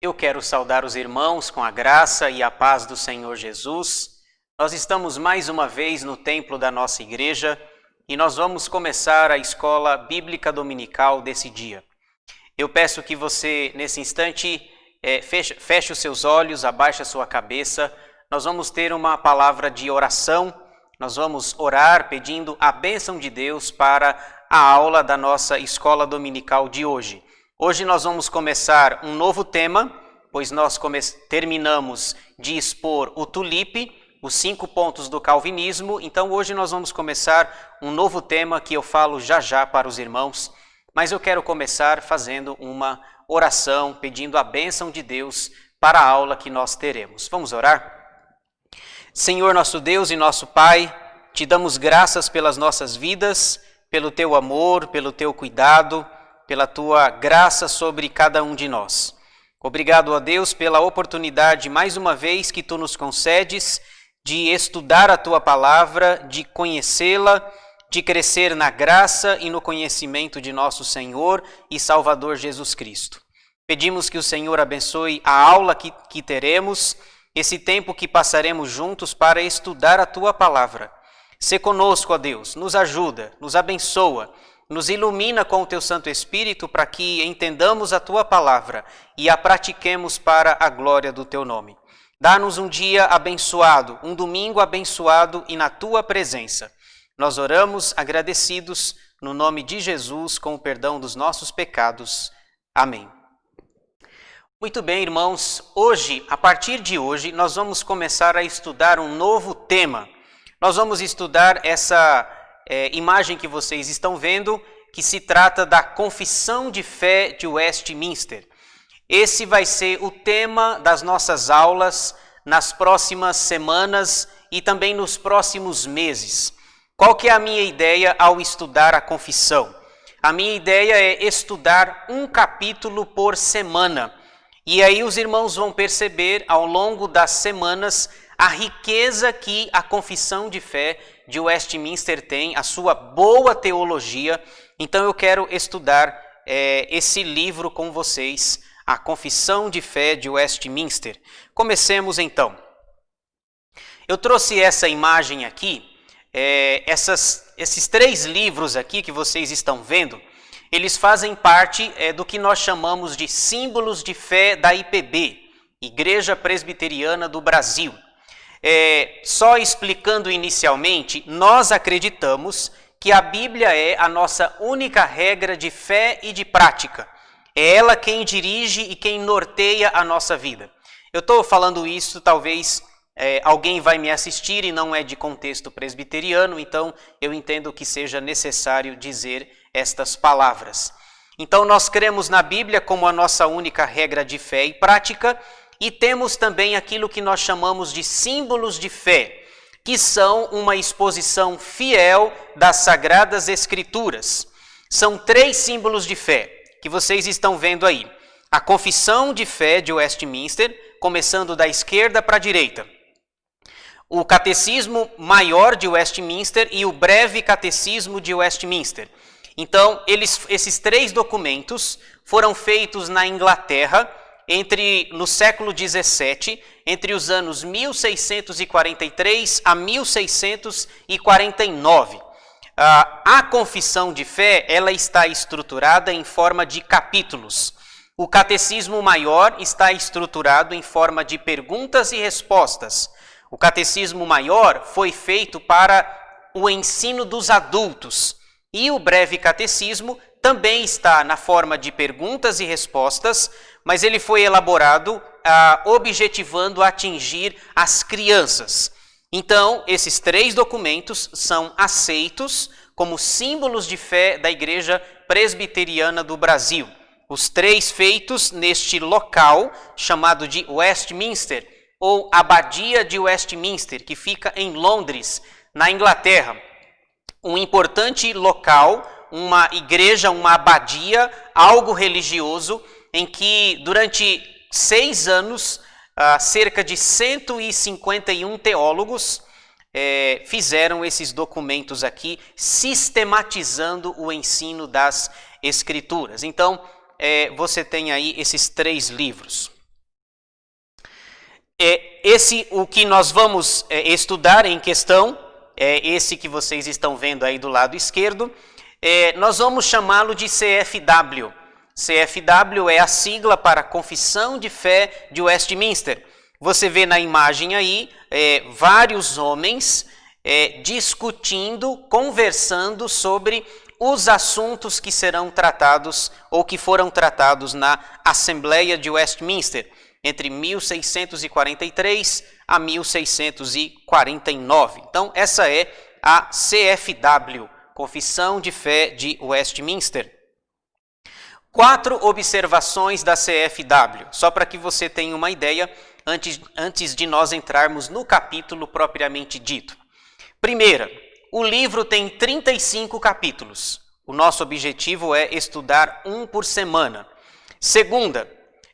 Eu quero saudar os irmãos com a graça e a paz do Senhor Jesus. Nós estamos mais uma vez no templo da nossa igreja e nós vamos começar a escola bíblica dominical desse dia. Eu peço que você, nesse instante, feche os seus olhos, abaixe a sua cabeça. Nós vamos ter uma palavra de oração. Nós vamos orar pedindo a bênção de Deus para a aula da nossa escola dominical de hoje. Hoje nós vamos começar um novo tema, pois nós terminamos de expor o tulipe, os 5 pontos do calvinismo. Então hoje nós vamos começar um novo tema que eu falo já para os irmãos, mas eu quero começar fazendo uma oração, pedindo a bênção de Deus para a aula que nós teremos. Vamos orar? Senhor nosso Deus e nosso Pai, te damos graças pelas nossas vidas, pelo teu amor, pelo teu cuidado, pela tua graça sobre cada um de nós. Obrigado a Deus pela oportunidade mais uma vez que tu nos concedes de estudar a tua palavra, de conhecê-la, de crescer na graça e no conhecimento de nosso Senhor e Salvador Jesus Cristo. Pedimos que o Senhor abençoe a aula que teremos, esse tempo que passaremos juntos para estudar a tua palavra. Sê conosco, ó Deus, nos ajuda, nos abençoa, nos ilumina com o teu Santo Espírito para que entendamos a tua palavra e a pratiquemos para a glória do teu nome. Dá-nos um dia abençoado, um domingo abençoado e na tua presença. Nós oramos agradecidos no nome de Jesus com o perdão dos nossos pecados. Amém. Muito bem, irmãos. Hoje, a partir de hoje, nós vamos começar a estudar um novo tema. Nós vamos estudar essa imagem que vocês estão vendo, que se trata da Confissão de Fé de Westminster. Esse vai ser o tema das nossas aulas nas próximas semanas e também nos próximos meses. Qual que é a minha ideia ao estudar a confissão? A minha ideia é estudar um capítulo por semana. E aí os irmãos vão perceber ao longo das semanas a riqueza que a Confissão de Fé de Westminster tem, a sua boa teologia. Então eu quero estudar esse livro com vocês, a Confissão de Fé de Westminster. Comecemos então. Eu trouxe essa imagem aqui, esses 3 livros aqui que vocês estão vendo, eles fazem parte do que nós chamamos de símbolos de fé da IPB, Igreja Presbiteriana do Brasil. Só explicando inicialmente, nós acreditamos que a Bíblia é a nossa única regra de fé e de prática. É ela quem dirige e quem norteia a nossa vida. Eu estou falando isso, talvez alguém vai me assistir e não é de contexto presbiteriano, então eu entendo que seja necessário dizer estas palavras. Então nós cremos na Bíblia como a nossa única regra de fé e prática, e temos também aquilo que nós chamamos de símbolos de fé, que são uma exposição fiel das Sagradas Escrituras. São 3 símbolos de fé que vocês estão vendo aí. A Confissão de Fé de Westminster, começando da esquerda para a direita. O Catecismo Maior de Westminster e o Breve Catecismo de Westminster. Então, esses 3 documentos foram feitos na Inglaterra no século XVII, entre os anos 1643 a 1649. A Confissão de Fé, ela está estruturada em forma de capítulos. O Catecismo Maior está estruturado em forma de perguntas e respostas. O Catecismo Maior foi feito para o ensino dos adultos. E o Breve Catecismo também está na forma de perguntas e respostas, mas ele foi elaborado objetivando atingir as crianças. Então, esses 3 documentos são aceitos como símbolos de fé da Igreja Presbiteriana do Brasil. Os 3 feitos neste local chamado de Westminster, ou Abadia de Westminster, que fica em Londres, na Inglaterra. Um importante local, uma igreja, uma abadia, algo religioso, em que durante 6 anos, cerca de 151 teólogos fizeram esses documentos aqui, sistematizando o ensino das Escrituras. Então, você tem aí esses 3 livros. O que nós vamos estudar em questão, esse que vocês estão vendo aí do lado esquerdo, nós vamos chamá-lo de CFW. CFW é a sigla para Confissão de Fé de Westminster. Você vê na imagem aí vários homens discutindo, conversando sobre os assuntos que serão tratados ou que foram tratados na Assembleia de Westminster, entre 1643 a 1649. Então, essa é a CFW, Confissão de Fé de Westminster. 4 observações da CFW, só para que você tenha uma ideia antes de nós entrarmos no capítulo propriamente dito. Primeira, o livro tem 35 capítulos. O nosso objetivo é estudar um por semana. Segunda,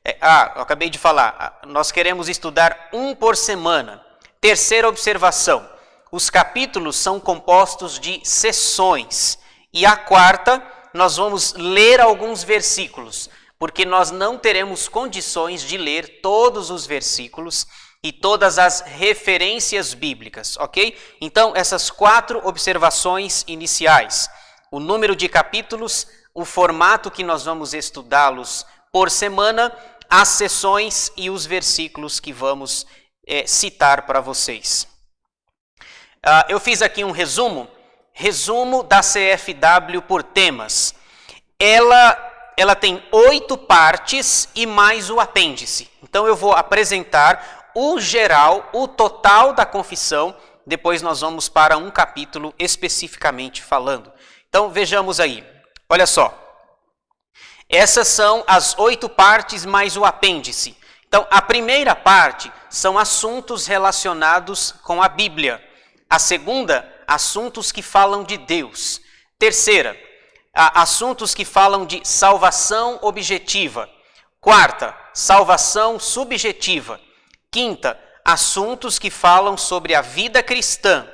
eu acabei de falar, nós queremos estudar um por semana. Terceira observação, os capítulos são compostos de sessões. E a quarta, nós vamos ler alguns versículos, porque nós não teremos condições de ler todos os versículos e todas as referências bíblicas, ok? Então, essas 4 observações iniciais, o número de capítulos, o formato que nós vamos estudá-los por semana, as sessões e os versículos que vamos citar para vocês. Eu fiz aqui um resumo da CFW por temas. Ela tem 8 partes e mais o apêndice. Então eu vou apresentar o geral, o total da confissão, depois nós vamos para um capítulo especificamente falando. Então vejamos aí, olha só. Essas são as 8 partes mais o apêndice. Então a primeira parte são assuntos relacionados com a Bíblia. A segunda, assuntos que falam de Deus. Terceira, assuntos que falam de salvação objetiva. Quarta, salvação subjetiva. Quinta, assuntos que falam sobre a vida cristã.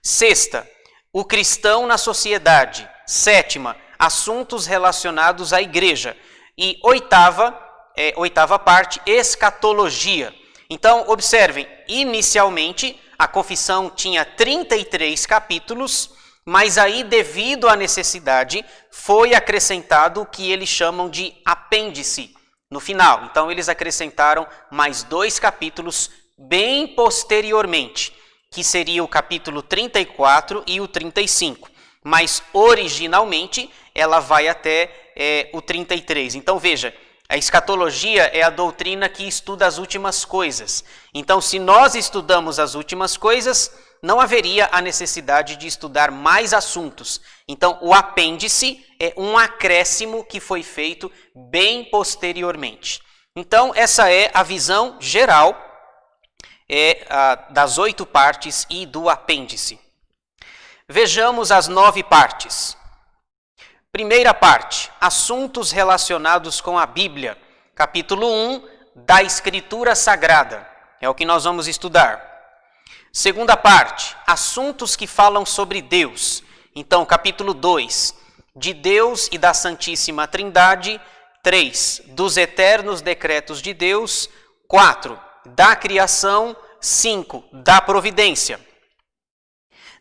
Sexta, o cristão na sociedade. Sétima, assuntos relacionados à igreja. E oitava parte, escatologia. Então, observem, inicialmente a confissão tinha 33 capítulos, mas aí, devido à necessidade, foi acrescentado o que eles chamam de apêndice no final. Então, eles acrescentaram mais 2 capítulos bem posteriormente, que seria o capítulo 34 e o 35. Mas, originalmente, ela vai até o 33. Então, veja, a escatologia é a doutrina que estuda as últimas coisas. Então, se nós estudamos as últimas coisas, não haveria a necessidade de estudar mais assuntos. Então, o apêndice é um acréscimo que foi feito bem posteriormente. Então, essa é a visão geral das 8 partes e do apêndice. Vejamos as 9 partes. Primeira parte, assuntos relacionados com a Bíblia. Capítulo 1, da Escritura Sagrada. É o que nós vamos estudar. Segunda parte, assuntos que falam sobre Deus. Então, capítulo 2, de Deus e da Santíssima Trindade. 3, dos eternos decretos de Deus. 4, da criação. 5, da providência.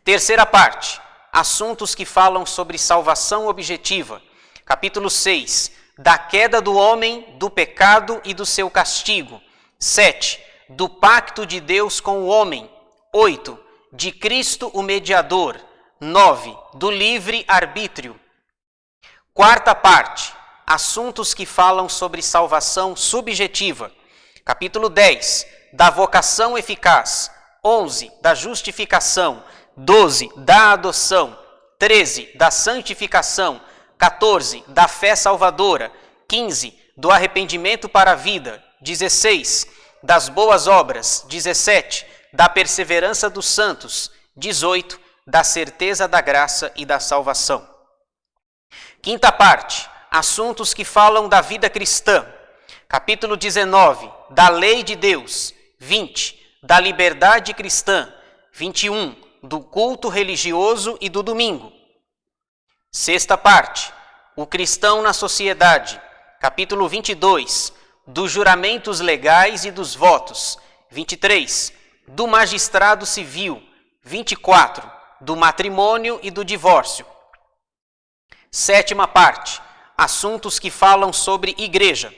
Terceira parte, assuntos que falam sobre salvação objetiva. Capítulo 6, da queda do homem, do pecado e do seu castigo. 7, do pacto de Deus com o homem. 8, de Cristo o mediador. 9, do livre arbítrio. Quarta parte, assuntos que falam sobre salvação subjetiva. Capítulo 10, da vocação eficaz. 11, da justificação. 12, da adoção. 13, da santificação. 14, da fé salvadora. 15, do arrependimento para a vida. 16, das boas obras. 17, da perseverança dos santos. 18, da certeza da graça e da salvação. Quinta parte, assuntos que falam da vida cristã. Capítulo 19, da lei de Deus. 20, da liberdade cristã. 21, do culto religioso e do domingo. Sexta parte, o cristão na sociedade. Capítulo 22, dos juramentos legais e dos votos. 23. Do magistrado civil. 24. Do matrimônio e do divórcio. 7ª parte. Assuntos que falam sobre igreja.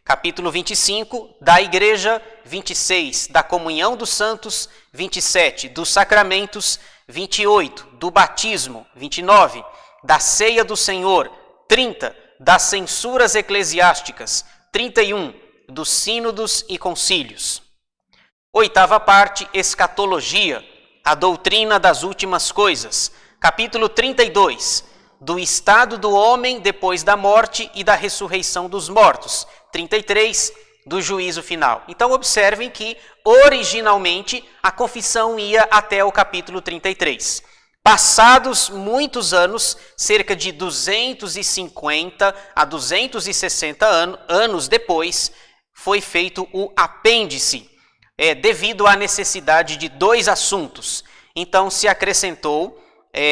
Capítulo 25, da igreja. 26, da comunhão dos santos. 27, dos sacramentos. 28, do batismo. 29, da ceia do Senhor. 30, das censuras eclesiásticas. 31, dos sínodos e concílios. 8ª parte, escatologia, a doutrina das últimas coisas. Capítulo 32, do estado do homem depois da morte e da ressurreição dos mortos. 33, do juízo final. Então observem que originalmente a confissão ia até o capítulo 33. Passados muitos anos, cerca de 250 a 260 anos depois, foi feito o apêndice, devido à necessidade de 2 assuntos. Então se acrescentou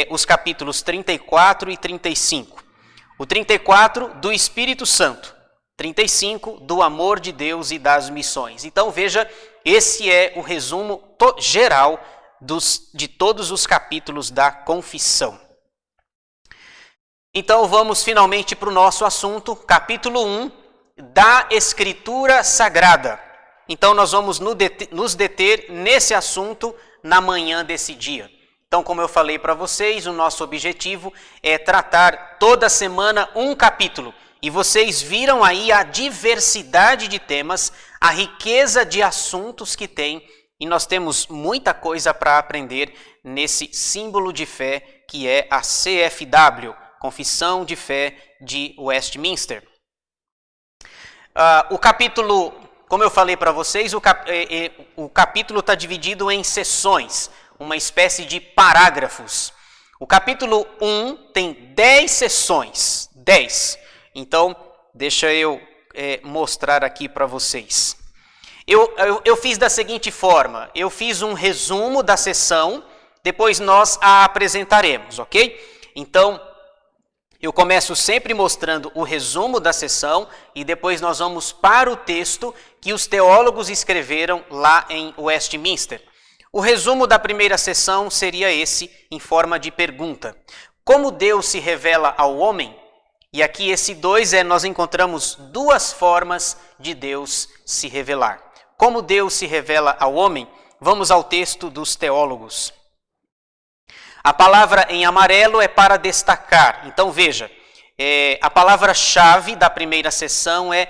os capítulos 34 e 35. O 34 do Espírito Santo, 35 do amor de Deus e das missões. Então veja, esse é o resumo geral de todos os capítulos da confissão. Então vamos finalmente para o nosso assunto, capítulo 1, da Escritura Sagrada. Então nós vamos nos deter nesse assunto na manhã desse dia. Então, como eu falei para vocês, o nosso objetivo é tratar toda semana um capítulo. E vocês viram aí a diversidade de temas, a riqueza de assuntos que tem. E nós temos muita coisa para aprender nesse símbolo de fé que é a CFW, Confissão de Fé de Westminster. O capítulo, como eu falei para vocês, o capítulo está dividido em seções, uma espécie de parágrafos. O capítulo 1 tem 10 seções, 10. Então, deixa eu mostrar aqui para vocês. Eu fiz da seguinte forma, eu fiz um resumo da sessão, depois nós a apresentaremos, ok? Então, eu começo sempre mostrando o resumo da sessão e depois nós vamos para o texto que os teólogos escreveram lá em Westminster. O resumo da primeira sessão seria esse, em forma de pergunta. Como Deus se revela ao homem? E aqui esse 2 nós encontramos 2 formas de Deus se revelar. Como Deus se revela ao homem? Vamos ao texto dos teólogos. A palavra em amarelo é para destacar. Então veja, a palavra-chave da primeira sessão é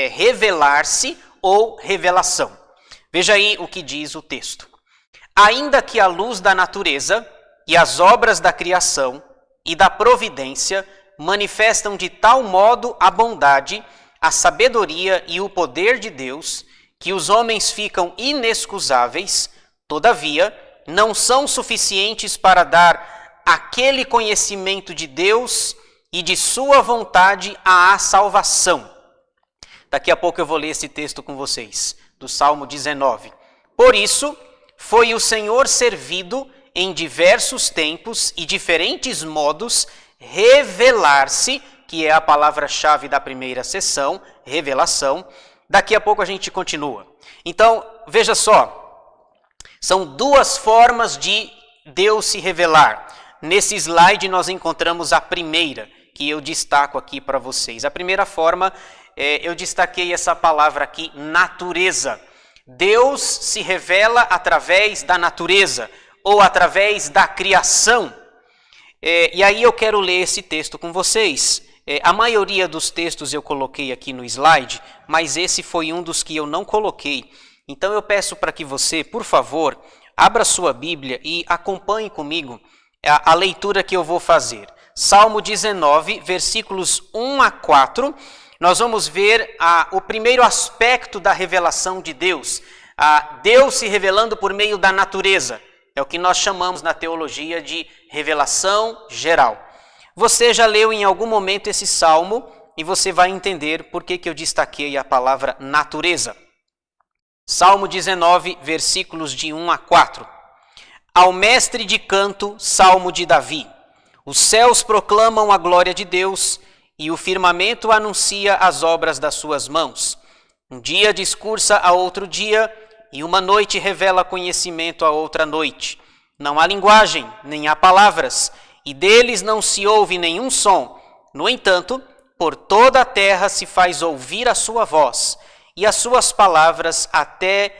revelar-se ou revelação. Veja aí o que diz o texto. Ainda que a luz da natureza e as obras da criação e da providência manifestam de tal modo a bondade, a sabedoria e o poder de Deus, que os homens ficam inexcusáveis, todavia, não são suficientes para dar aquele conhecimento de Deus e de sua vontade à salvação. Daqui a pouco eu vou ler esse texto com vocês, do Salmo 19. Por isso, foi o Senhor servido em diversos tempos e diferentes modos revelar-se, que é a palavra-chave da primeira sessão, revelação. Daqui a pouco a gente continua. Então, veja só, são 2 formas de Deus se revelar. Nesse slide nós encontramos a primeira, que eu destaco aqui para vocês. A primeira forma, eu destaquei essa palavra aqui, natureza. Deus se revela através da natureza, ou através da criação. E aí eu quero ler esse texto com vocês. A maioria dos textos eu coloquei aqui no slide, mas esse foi um dos que eu não coloquei. Então eu peço para que você, por favor, abra sua Bíblia e acompanhe comigo a leitura que eu vou fazer. Salmo 19, versículos 1 a 4, nós vamos ver o primeiro aspecto da revelação de Deus. Deus se revelando por meio da natureza. É o que nós chamamos na teologia de revelação geral. Você já leu em algum momento esse salmo e você vai entender por que eu destaquei a palavra natureza. Salmo 19, versículos de 1 a 4. Ao mestre de canto, salmo de Davi. Os céus proclamam a glória de Deus e o firmamento anuncia as obras das suas mãos. Um dia discursa a outro dia, e uma noite revela conhecimento a outra noite. Não há linguagem, nem há palavras, e deles não se ouve nenhum som. No entanto, por toda a terra se faz ouvir a sua voz, e as suas palavras até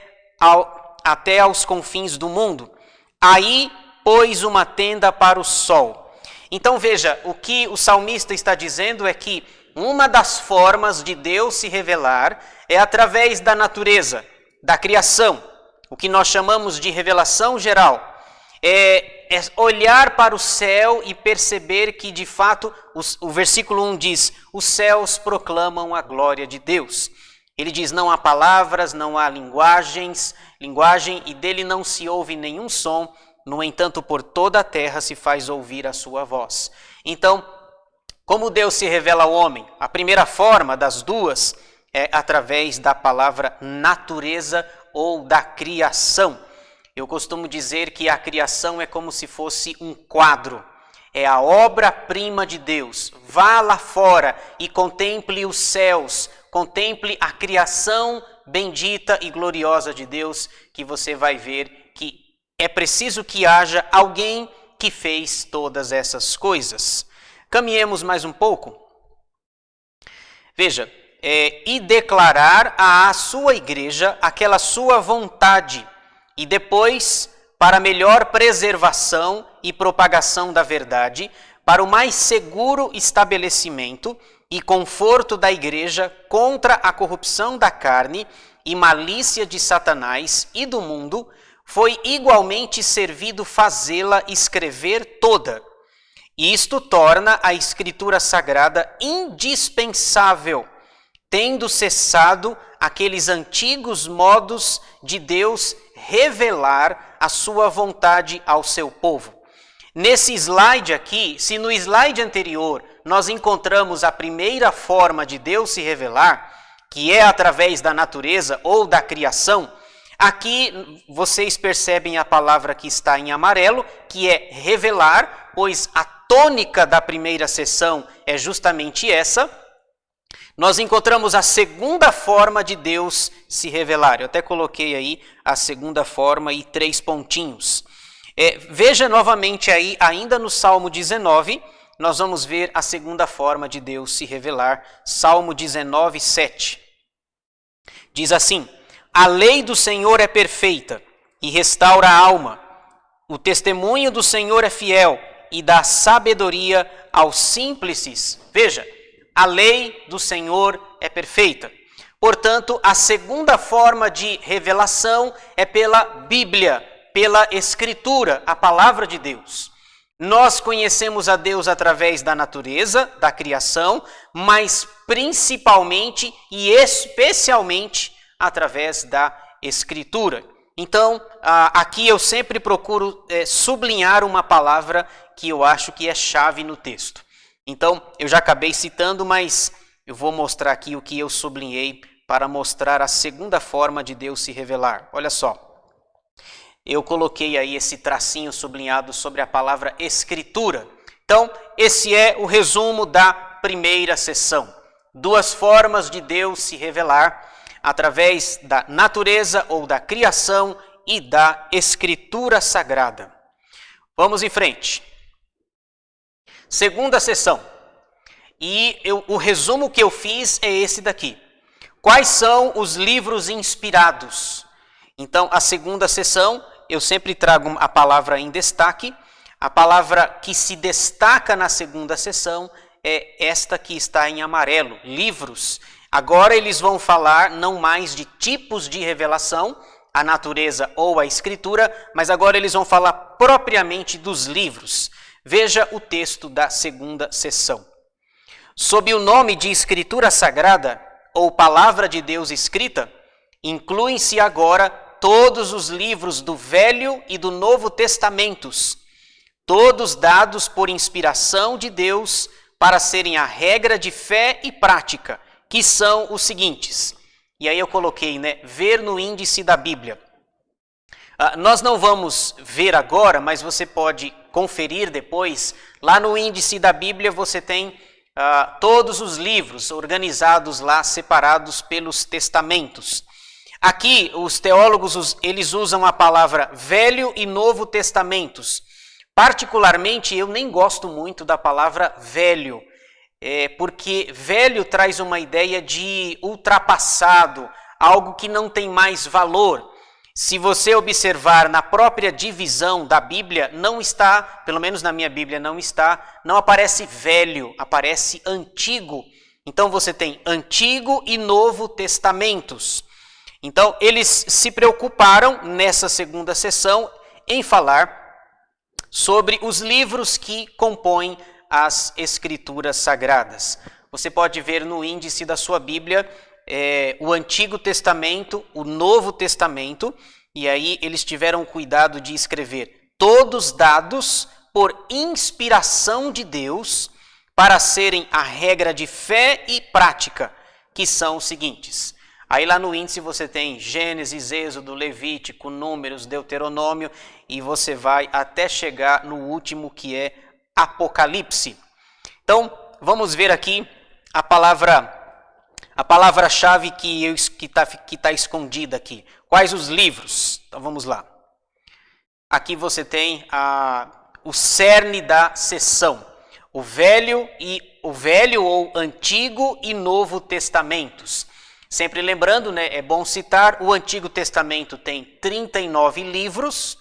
aos confins do mundo. Aí pôs uma tenda para o sol. Então veja, o que o salmista está dizendo é que uma das formas de Deus se revelar é através da natureza, da criação, o que nós chamamos de revelação geral. É olhar para o céu e perceber que, de fato, o versículo 1 diz, os céus proclamam a glória de Deus. Ele diz, não há palavras, não há linguagem, e dele não se ouve nenhum som, no entanto, por toda a terra se faz ouvir a sua voz. Então, como Deus se revela ao homem? A primeira forma das duas é através da palavra natureza ou da criação. Eu costumo dizer que a criação é como se fosse um quadro. É a obra-prima de Deus. Vá lá fora e contemple os céus, contemple a criação bendita e gloriosa de Deus, que você vai ver que é preciso que haja alguém que fez todas essas coisas. Caminhemos mais um pouco. Veja, e declarar à sua igreja aquela sua vontade, e depois, para melhor preservação e propagação da verdade, para o mais seguro estabelecimento e conforto da igreja contra a corrupção da carne e malícia de Satanás e do mundo, foi igualmente servido fazê-la escrever toda. Isto torna a Escritura Sagrada indispensável, tendo cessado aqueles antigos modos de Deus revelar a sua vontade ao seu povo. Nesse slide aqui, se no slide anterior nós encontramos a primeira forma de Deus se revelar, que é através da natureza ou da criação, aqui vocês percebem a palavra que está em amarelo, que é revelar, pois a tônica da primeira sessão é justamente essa. Nós encontramos a segunda forma de Deus se revelar. Eu até coloquei aí a segunda forma e 3 pontinhos. Veja novamente aí, ainda no Salmo 19, nós vamos ver a segunda forma de Deus se revelar. Salmo 19, 7. Diz assim, a lei do Senhor é perfeita e restaura a alma. O testemunho do Senhor é fiel e dá sabedoria aos simples. Veja, a lei do Senhor é perfeita. Portanto, a segunda forma de revelação é pela Bíblia, pela Escritura, a palavra de Deus. Nós conhecemos a Deus através da natureza, da criação, mas principalmente e especialmente através da Escritura. Então, aqui eu sempre procuro sublinhar uma palavra que eu acho que é chave no texto. Então, eu já acabei citando, mas eu vou mostrar aqui o que eu sublinhei para mostrar a segunda forma de Deus se revelar. Olha só, eu coloquei aí esse tracinho sublinhado sobre a palavra Escritura. Então, esse é o resumo da primeira sessão. 2 formas de Deus se revelar, através da natureza ou da criação e da Escritura Sagrada. Vamos em frente. Segunda sessão, e o resumo que eu fiz é esse daqui. Quais são os livros inspirados? Então, a segunda sessão, eu sempre trago a palavra em destaque. A palavra que se destaca na segunda sessão é esta que está em amarelo, livros. Agora eles vão falar não mais de tipos de revelação, a natureza ou a Escritura, mas agora eles vão falar propriamente dos livros. Veja o texto da segunda sessão. Sob o nome de Escritura Sagrada, ou Palavra de Deus escrita, incluem-se agora todos os livros do Velho e do Novo Testamentos, todos dados por inspiração de Deus para serem a regra de fé e prática, que são os seguintes. E aí eu coloquei, ver no índice da Bíblia. Nós não vamos ver agora, mas você pode conferir depois. Lá no índice da Bíblia você tem todos os livros organizados lá, separados pelos testamentos. Aqui, os teólogos, eles usam a palavra Velho e Novo Testamentos. Particularmente, eu nem gosto muito da palavra velho, porque velho traz uma ideia de ultrapassado, algo que não tem mais valor. Se você observar na própria divisão da Bíblia, não está, pelo menos na minha Bíblia não aparece velho, aparece antigo. Então você tem Antigo e Novo Testamentos. Então eles se preocuparam nessa segunda sessão em falar sobre os livros que compõem as Escrituras Sagradas. Você pode ver no índice da sua Bíblia o Antigo Testamento, o Novo Testamento, e aí eles tiveram cuidado de escrever todos dados por inspiração de Deus para serem a regra de fé e prática, que são os seguintes. Aí lá no índice você tem Gênesis, Êxodo, Levítico, Números, Deuteronômio, e você vai até chegar no último que é Apocalipse. Então, vamos ver aqui a palavra-chave que está escondida aqui. Quais os livros? Então vamos lá. Aqui você tem o cerne da sessão. O Velho ou Antigo e Novo Testamentos. Sempre lembrando, né, é bom citar, o Antigo Testamento tem 39 livros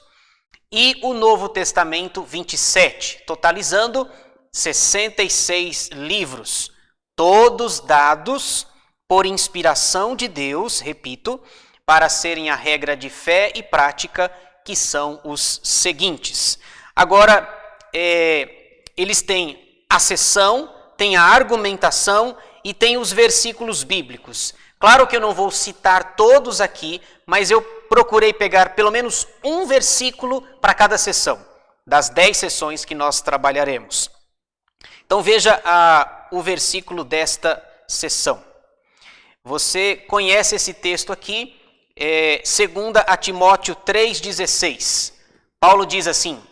e o Novo Testamento 27, totalizando 66 livros, todos dados por inspiração de Deus, repito, para serem a regra de fé e prática, que são os seguintes. Agora, eles têm a sessão, têm a argumentação e têm os versículos bíblicos. Claro que eu não vou citar todos aqui, mas eu procurei pegar pelo menos um versículo para cada sessão, das 10 sessões que nós trabalharemos. Então veja o versículo desta sessão. Você conhece esse texto aqui, 2 Timóteo 3,16. Paulo diz assim: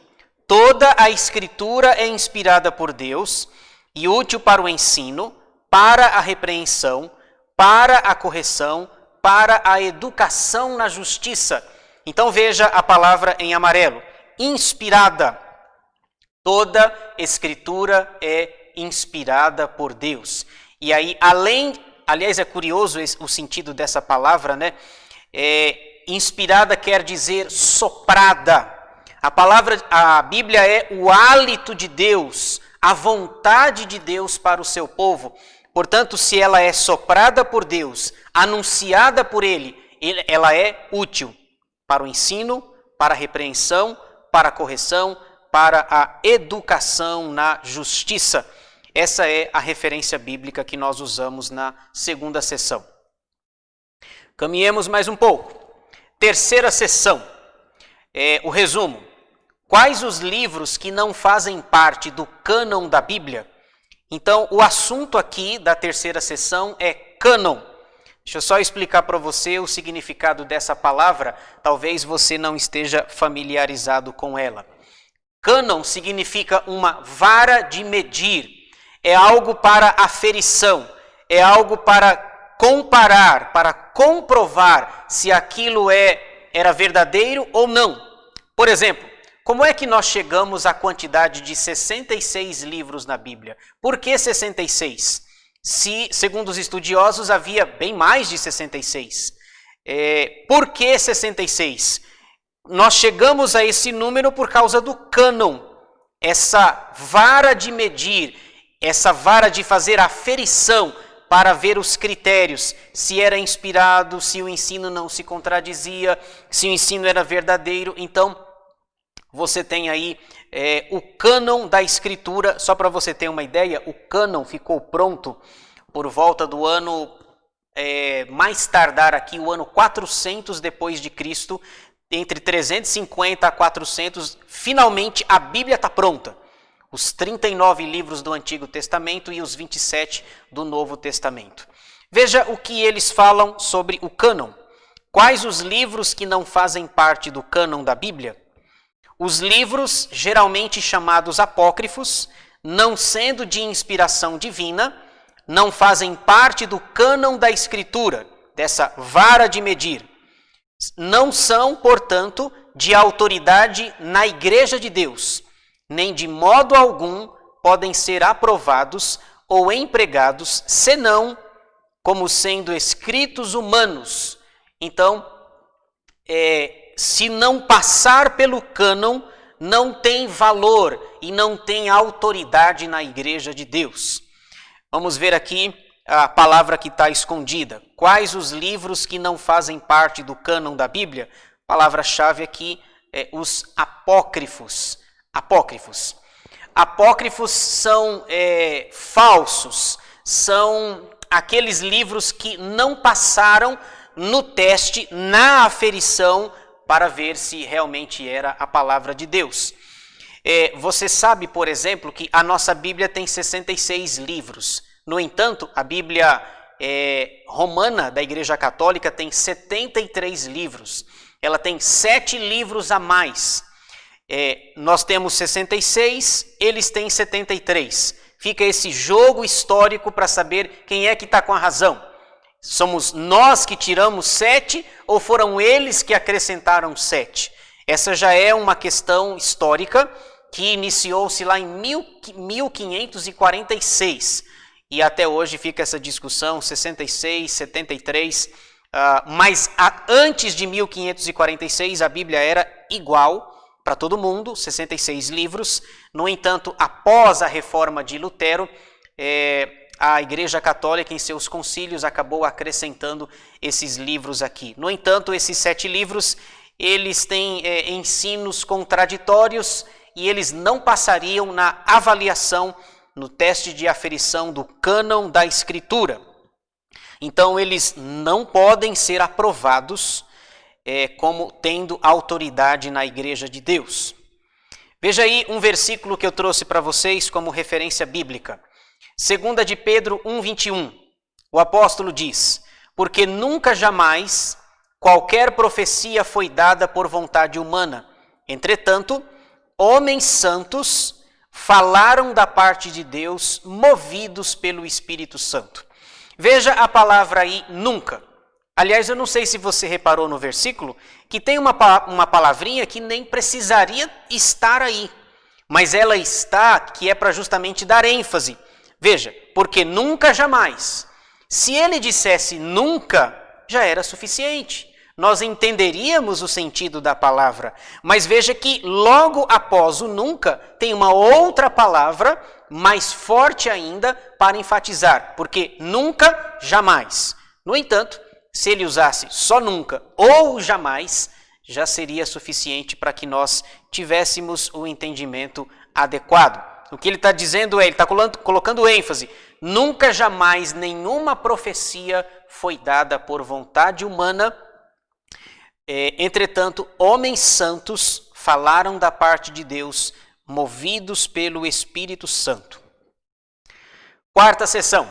toda a Escritura é inspirada por Deus e útil para o ensino, para a repreensão, para a correção, para a educação na justiça. Então veja a palavra em amarelo, inspirada. Toda Escritura é inspirada por Deus. E aí, aliás, é curioso o sentido dessa palavra, né? Inspirada quer dizer soprada. A Bíblia é o hálito de Deus, a vontade de Deus para o seu povo. Portanto, se ela é soprada por Deus, anunciada por Ele, ela é útil para o ensino, para a repreensão, para a correção, para a educação na justiça. Essa é a referência bíblica que nós usamos na segunda sessão. Caminhemos mais um pouco. Terceira sessão, o resumo. Quais os livros que não fazem parte do cânon da Bíblia? Então, o assunto aqui da terceira sessão é cânon. Deixa eu só explicar para você o significado dessa palavra, talvez você não esteja familiarizado com ela. Cânon significa uma vara de medir, é algo para aferição, é algo para comparar, para comprovar se aquilo era verdadeiro ou não. Por exemplo, como é que nós chegamos à quantidade de 66 livros na Bíblia? Por que 66? Se, segundo os estudiosos, havia bem mais de 66. Por que 66? Nós chegamos a esse número por causa do cânon, essa vara de medir, essa vara de fazer aferição para ver os critérios, se era inspirado, se o ensino não se contradizia, se o ensino era verdadeiro. Então, você tem aí o cânon da Escritura. Só para você ter uma ideia, o cânon ficou pronto por volta do ano, mais tardar aqui, o ano 400 depois de Cristo, entre 350 a 400, finalmente a Bíblia está pronta. Os 39 livros do Antigo Testamento e os 27 do Novo Testamento. Veja o que eles falam sobre o cânon. Quais os livros que não fazem parte do cânon da Bíblia? Os livros, geralmente chamados apócrifos, não sendo de inspiração divina, não fazem parte do cânon da Escritura, dessa vara de medir. Não são, portanto, de autoridade na Igreja de Deus, nem de modo algum podem ser aprovados ou empregados, senão como sendo escritos humanos. Então, se não passar pelo cânon, não tem valor e não tem autoridade na Igreja de Deus. Vamos ver aqui a palavra que está escondida. Quais os livros que não fazem parte do cânon da Bíblia? Palavra-chave aqui é os apócrifos. Apócrifos. Apócrifos são falsos, são aqueles livros que não passaram no teste, na aferição, para ver se realmente era a palavra de Deus. Você sabe, por exemplo, que a nossa Bíblia tem 66 livros. No entanto, a Bíblia romana da Igreja Católica tem 73 livros. Ela tem 7 livros a mais. Nós temos 66, eles têm 73. Fica esse jogo histórico para saber quem é que está com a razão. Somos nós que tiramos 7 ou foram eles que acrescentaram 7? Essa já é uma questão histórica que iniciou-se lá em 1546. E até hoje fica essa discussão, 66, 73. Mas antes de 1546 a Bíblia era igual para todo mundo, 66 livros. No entanto, após a reforma de Lutero, a Igreja Católica, em seus concílios, acabou acrescentando esses livros aqui. No entanto, esses 7 livros, eles têm ensinos contraditórios e eles não passariam na avaliação, no teste de aferição do cânon da Escritura. Então, eles não podem ser aprovados como tendo autoridade na Igreja de Deus. Veja aí um versículo que eu trouxe para vocês como referência bíblica. 2 de Pedro 1:21. O apóstolo diz: porque nunca jamais qualquer profecia foi dada por vontade humana. Entretanto, homens santos falaram da parte de Deus, movidos pelo Espírito Santo. Veja a palavra aí, nunca. Aliás, eu não sei se você reparou no versículo, que tem uma palavrinha que nem precisaria estar aí. Mas ela está, que é para justamente dar ênfase. Veja, porque nunca jamais. Se ele dissesse nunca, já era suficiente. Nós entenderíamos o sentido da palavra. Mas veja que logo após o nunca, tem uma outra palavra mais forte ainda para enfatizar. Porque nunca, jamais. No entanto, se ele usasse só nunca ou jamais, já seria suficiente para que nós tivéssemos o entendimento adequado. O que ele está dizendo ele está colocando ênfase. Nunca, jamais, nenhuma profecia foi dada por vontade humana. Entretanto, homens santos falaram da parte de Deus, movidos pelo Espírito Santo. Quarta sessão.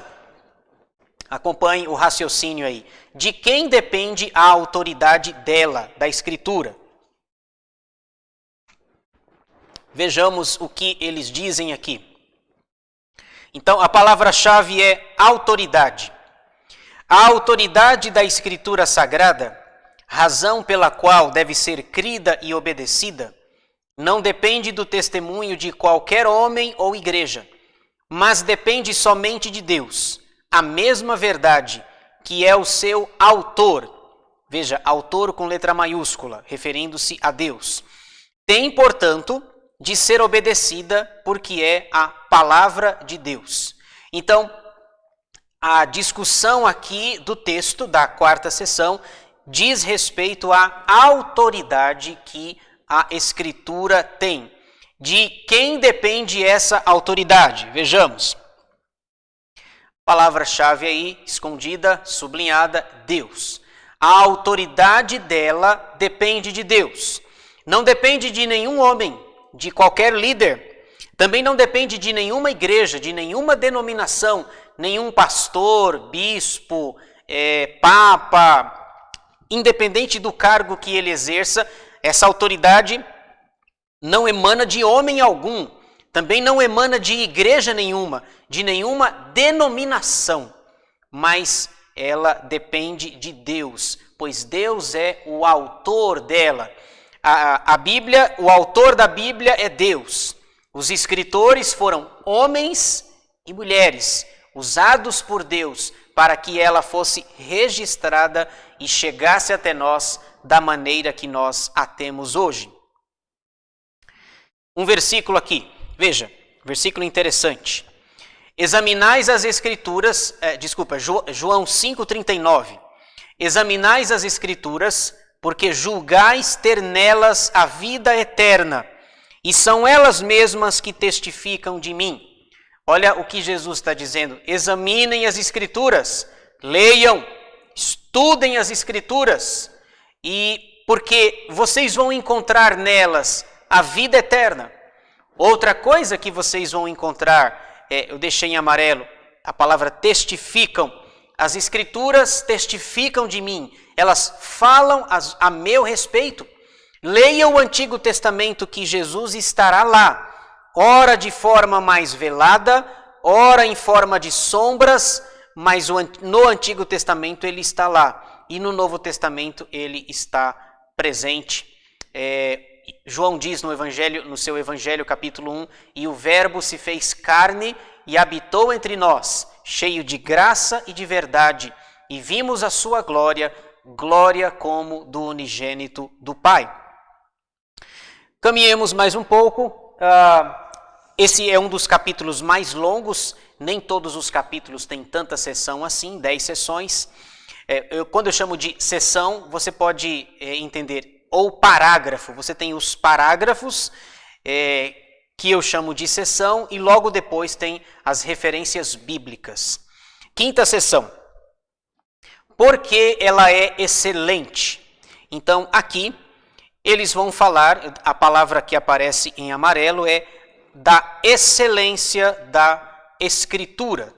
Acompanhe o raciocínio aí. De quem depende a autoridade dela, da Escritura? Vejamos o que eles dizem aqui. Então, a palavra-chave é autoridade. A autoridade da Escritura Sagrada, razão pela qual deve ser crida e obedecida, não depende do testemunho de qualquer homem ou igreja, mas depende somente de Deus. A mesma verdade que é o seu autor, veja, autor com letra maiúscula, referindo-se a Deus, tem, portanto, de ser obedecida porque é a palavra de Deus. Então, a discussão aqui do texto da quarta sessão diz respeito à autoridade que a Escritura tem. De quem depende essa autoridade? Vejamos. Palavra-chave aí, escondida, sublinhada, Deus. A autoridade dela depende de Deus. Não depende de nenhum homem, de qualquer líder. Também não depende de nenhuma igreja, de nenhuma denominação, nenhum pastor, bispo, papa. Independente do cargo que ele exerça, essa autoridade não emana de homem algum. Também não emana de igreja nenhuma, de nenhuma denominação, mas ela depende de Deus, pois Deus é o autor dela. A Bíblia, o autor da Bíblia é Deus. Os escritores foram homens e mulheres, usados por Deus para que ela fosse registrada e chegasse até nós da maneira que nós a temos hoje. Um versículo aqui, veja, versículo interessante. Examinais as Escrituras, João 5,39. Examinais as Escrituras, porque julgais ter nelas a vida eterna, e são elas mesmas que testificam de mim. Olha o que Jesus está dizendo. Examinem as Escrituras, leiam, estudem as Escrituras, e porque vocês vão encontrar nelas a vida eterna. Outra coisa que vocês vão encontrar, eu deixei em amarelo, a palavra testificam. As Escrituras testificam de mim, elas falam a meu respeito. Leia o Antigo Testamento que Jesus estará lá, ora de forma mais velada, ora em forma de sombras, mas no Antigo Testamento ele está lá, e no Novo Testamento ele está presente. João diz no seu Evangelho, capítulo 1, e o Verbo se fez carne e habitou entre nós, cheio de graça e de verdade, e vimos a sua glória, glória como do unigênito do Pai. Caminhemos mais um pouco. Esse é um dos capítulos mais longos, nem todos os capítulos têm tanta sessão assim, 10 sessões. Quando eu chamo de sessão, você pode entender, ou parágrafo, você tem os parágrafos, que eu chamo de sessão, e logo depois tem as referências bíblicas. Quinta sessão, porque ela é excelente. Então, aqui, eles vão falar, a palavra que aparece em amarelo é da excelência da Escritura.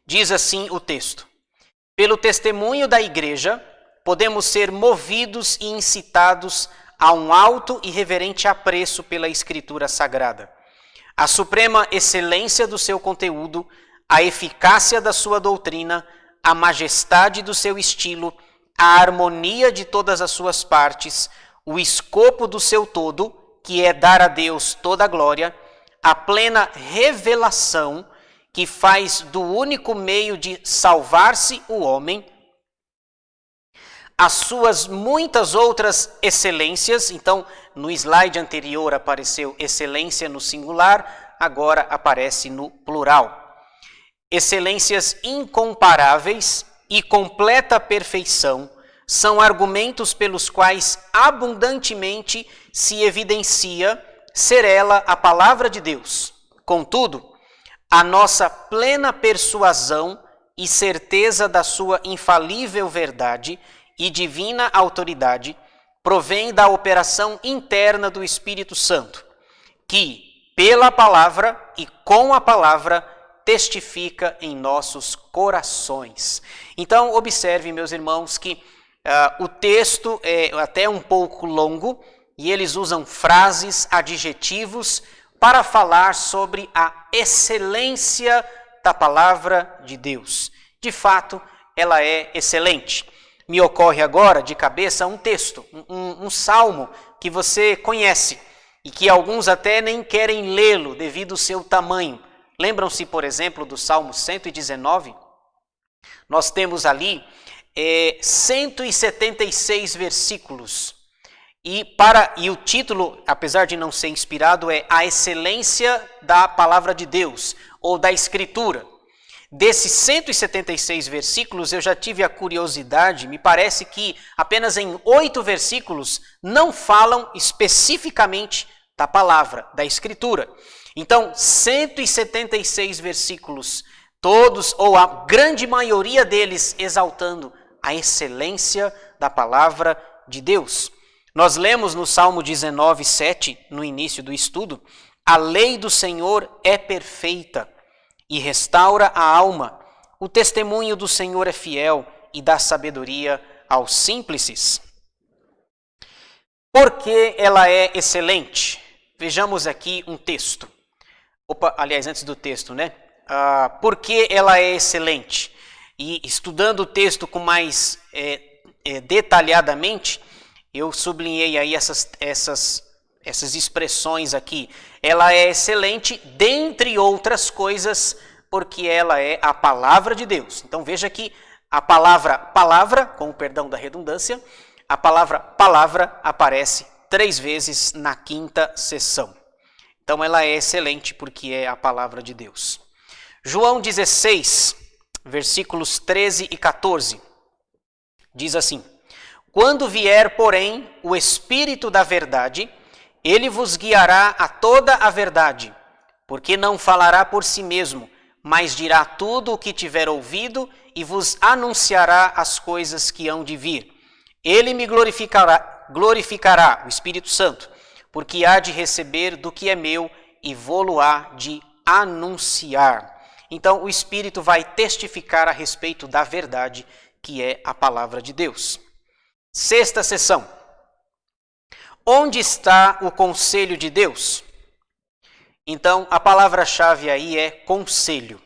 Diz assim o texto: pelo testemunho da igreja, podemos ser movidos e incitados a um alto e reverente apreço pela Escritura Sagrada. A suprema excelência do seu conteúdo, a eficácia da sua doutrina, a majestade do seu estilo, a harmonia de todas as suas partes, o escopo do seu todo, que é dar a Deus toda a glória, a plena revelação que faz do único meio de salvar-se o homem, as suas muitas outras excelências. Então, no slide anterior apareceu excelência no singular, agora aparece no plural. Excelências incomparáveis e completa perfeição são argumentos pelos quais abundantemente se evidencia ser ela a palavra de Deus. Contudo, a nossa plena persuasão e certeza da sua infalível verdade e divina autoridade provém da operação interna do Espírito Santo, que, pela palavra e com a palavra, testifica em nossos corações. Então, observe, meus irmãos, que o texto é até um pouco longo e eles usam frases, adjetivos para falar sobre a excelência da palavra de Deus. De fato, ela é excelente. Me ocorre agora de cabeça um texto, um salmo que você conhece e que alguns até nem querem lê-lo devido ao seu tamanho. Lembram-se, por exemplo, do Salmo 119? Nós temos ali 176 versículos. E o título, apesar de não ser inspirado, é A Excelência da Palavra de Deus, ou da Escritura. Desses 176 versículos, eu já tive a curiosidade, me parece que apenas em 8 versículos não falam especificamente da palavra, da Escritura. Então, 176 versículos, todos, ou a grande maioria deles, exaltando a excelência da palavra de Deus. Nós lemos no Salmo 19, 7, no início do estudo, a lei do Senhor é perfeita e restaura a alma. O testemunho do Senhor é fiel e dá sabedoria aos simples. Por que ela é excelente? Vejamos aqui um texto. Aliás, antes do texto, né? Por que ela é excelente? E estudando o texto com mais detalhadamente, eu sublinhei aí essas expressões aqui. Ela é excelente, dentre outras coisas, porque ela é a palavra de Deus. Então veja que a palavra, com o perdão da redundância, a palavra aparece 3 vezes na 5ª sessão. Então ela é excelente porque é a palavra de Deus. João 16, versículos 13 e 14, diz assim: Quando vier, porém, o Espírito da verdade, ele vos guiará a toda a verdade, porque não falará por si mesmo, mas dirá tudo o que tiver ouvido e vos anunciará as coisas que hão de vir. Ele me glorificará, o Espírito Santo, porque há de receber do que é meu e vô-lo-á de anunciar. Então, o Espírito vai testificar a respeito da verdade, que é a palavra de Deus. 6ª sessão. Onde está o conselho de Deus? Então, a palavra-chave aí é conselho.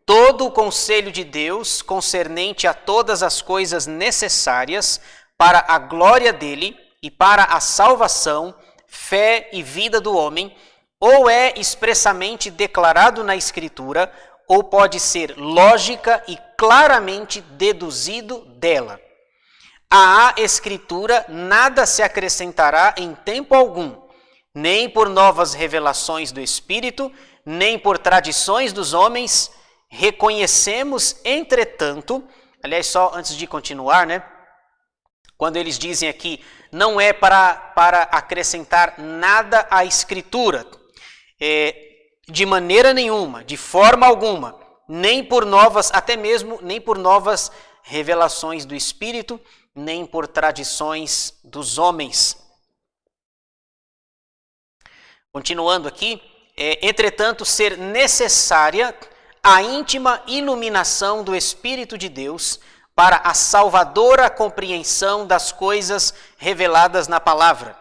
Todo o conselho de Deus concernente a todas as coisas necessárias para a glória dele e para a salvação, fé e vida do homem, ou é expressamente declarado na Escritura, ou pode ser lógica e claramente deduzido dela. À Escritura nada se acrescentará em tempo algum, nem por novas revelações do Espírito, nem por tradições dos homens. Reconhecemos, entretanto, aliás, só antes de continuar, né? Quando eles dizem aqui, não é para acrescentar nada à Escritura, de maneira nenhuma, de forma alguma, nem por novas, até mesmo, nem por novas revelações do Espírito, nem por tradições dos homens. Continuando aqui, entretanto, ser necessária a íntima iluminação do Espírito de Deus para a salvadora compreensão das coisas reveladas na palavra,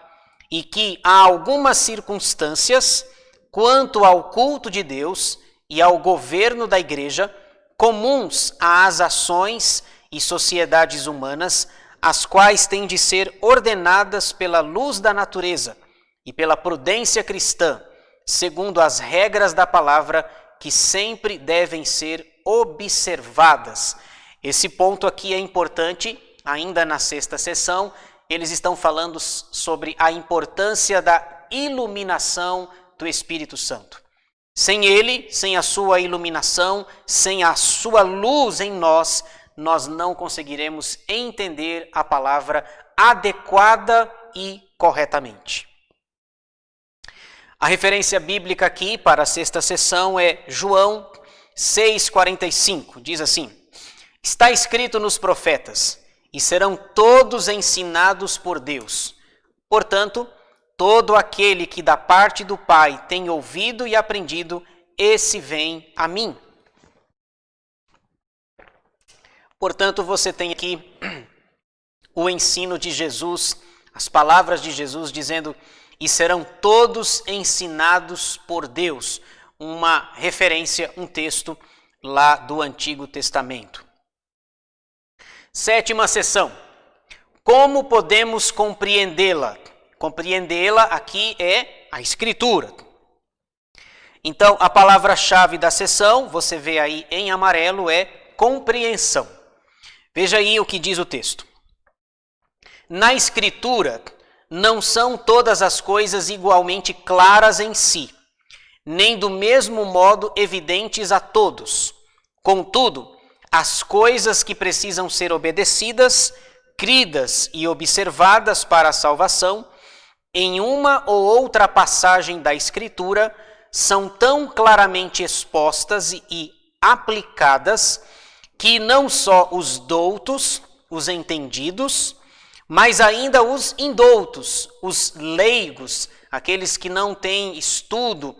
e que há algumas circunstâncias, quanto ao culto de Deus e ao governo da igreja, comuns às ações e sociedades humanas, as quais têm de ser ordenadas pela luz da natureza e pela prudência cristã, segundo as regras da palavra, que sempre devem ser observadas. Esse ponto aqui é importante, ainda na 6ª sessão, eles estão falando sobre a importância da iluminação do Espírito Santo. Sem ele, sem a sua iluminação, sem a sua luz em nós, nós não conseguiremos entender a palavra adequada e corretamente. A referência bíblica aqui para a 6ª sessão é João 6,45. Diz assim: Está escrito nos profetas, e serão todos ensinados por Deus. Portanto, todo aquele que da parte do Pai tem ouvido e aprendido, esse vem a mim. Portanto, você tem aqui o ensino de Jesus, as palavras de Jesus dizendo: e serão todos ensinados por Deus. Uma referência, um texto lá do Antigo Testamento. 7ª sessão. Como podemos compreendê-la? Compreendê-la aqui é a Escritura. Então, a palavra-chave da sessão, você vê aí em amarelo, é compreensão. Veja aí o que diz o texto. Na Escritura, não são todas as coisas igualmente claras em si, nem do mesmo modo evidentes a todos. Contudo, as coisas que precisam ser obedecidas, cridas e observadas para a salvação, em uma ou outra passagem da Escritura, são tão claramente expostas e aplicadas que não só os doutos, os entendidos, mas ainda os indoutos, os leigos, aqueles que não têm estudo,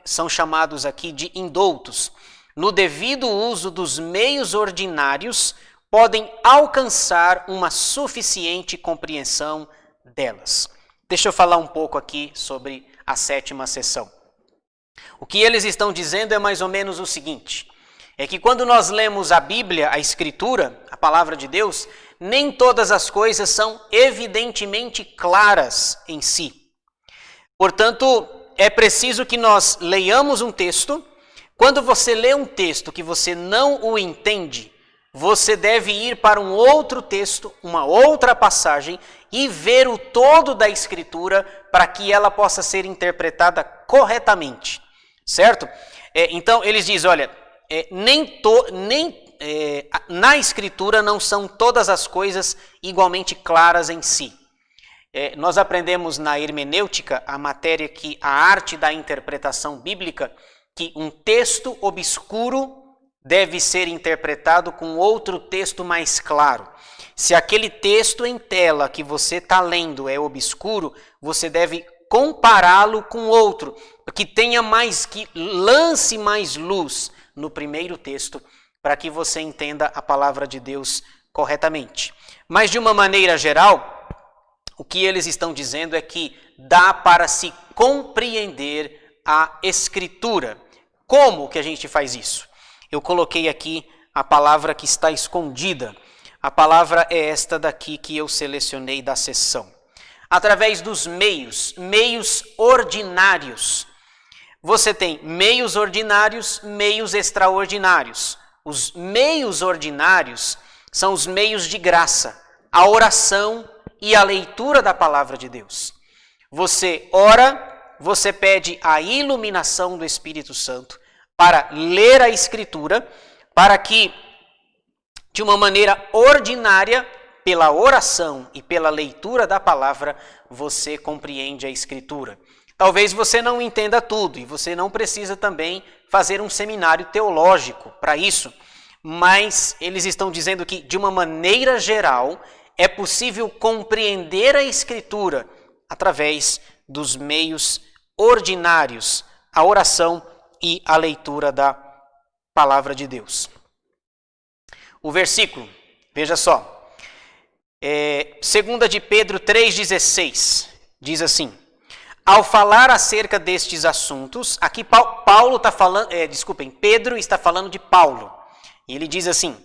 são chamados aqui de indoutos, no devido uso dos meios ordinários, podem alcançar uma suficiente compreensão delas. Deixa eu falar um pouco aqui sobre a 7ª sessão. O que eles estão dizendo é mais ou menos o seguinte: é que quando nós lemos a Bíblia, a Escritura, a palavra de Deus, nem todas as coisas são evidentemente claras em si. Portanto, é preciso que nós leiamos um texto. Quando você lê um texto que você não o entende, você deve ir para um outro texto, uma outra passagem, e ver o todo da Escritura para que ela possa ser interpretada corretamente, certo? Então, eles dizem, olha, na Escritura não são todas as coisas igualmente claras em si. Nós aprendemos na hermenêutica, a matéria que a arte da interpretação bíblica, que um texto obscuro deve ser interpretado com outro texto mais claro. Se aquele texto em tela que você está lendo é obscuro, você deve compará-lo com outro, que lance mais luz no primeiro texto, para que você entenda a palavra de Deus corretamente. Mas de uma maneira geral, o que eles estão dizendo é que dá para se compreender a Escritura. Como que a gente faz isso? Eu coloquei aqui a palavra que está escondida. A palavra é esta daqui que eu selecionei da sessão. Através dos meios ordinários. Você tem meios ordinários, meios extraordinários. Os meios ordinários são os meios de graça, a oração e a leitura da palavra de Deus. Você ora, você pede a iluminação do Espírito Santo para ler a Escritura, para que, de uma maneira ordinária, pela oração e pela leitura da palavra, você compreende a Escritura. Talvez você não entenda tudo e você não precisa também fazer um seminário teológico para isso, mas eles estão dizendo que, de uma maneira geral, é possível compreender a Escritura através dos meios ordinários, a oração e a leitura da palavra de Deus. O versículo, veja só, 2 de Pedro 3,16, diz assim: ao falar acerca destes assuntos, aqui Pedro está falando de Paulo, e ele diz assim,